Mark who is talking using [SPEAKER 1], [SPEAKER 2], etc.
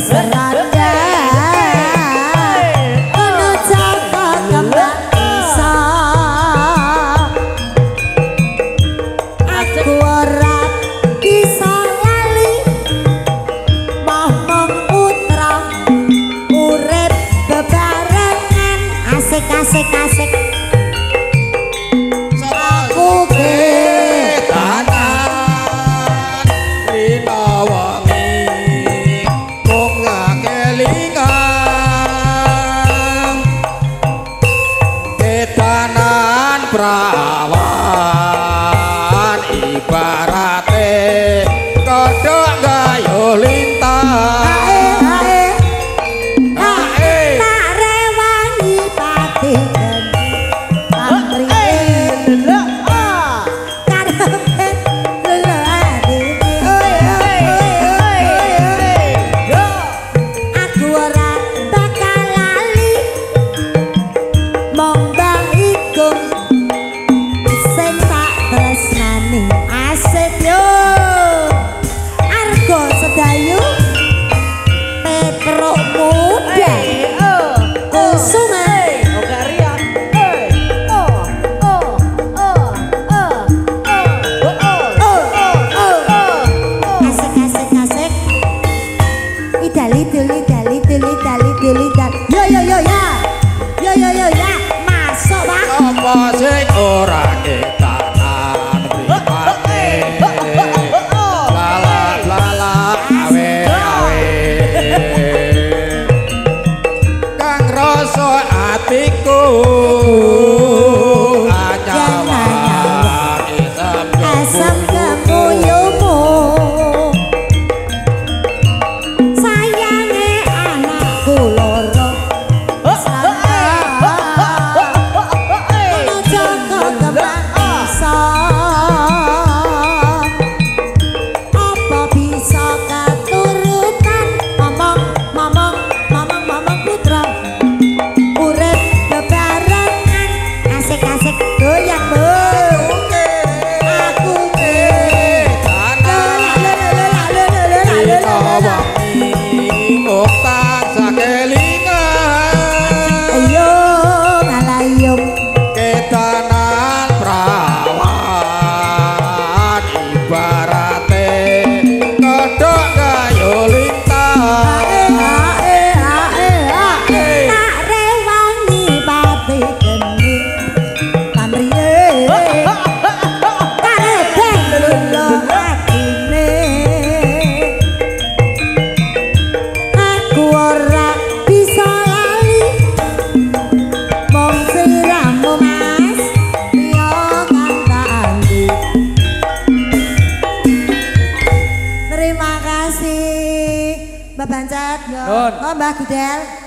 [SPEAKER 1] seranda ono Joko kembang iso aku ora bisa lali momong putra urip bebarengan asik asik asik aku
[SPEAKER 2] ketanan rina wangi mung kelingan ketanan prawan ibarate kodhok gayuh lintang
[SPEAKER 1] tak rewangi pati yo masuk Pak
[SPEAKER 2] apa sing ora ketanan pripate lala lala awe awe kang rasa atiku
[SPEAKER 1] asam kemuyumu sayange anakku loro Joko kembang iso apa bisa keturutan momong putra urip bebarengan asik asik goyang aku ayo ngalayum
[SPEAKER 2] ketanan prawan ibarate kodhok gayuh lintang
[SPEAKER 1] tak rewangi pati geni pamriye karebeh lula atine aku ora bisa lali mong siramu mas yo kantanti terima kasih Mbak Bancet oh Mbak Gudel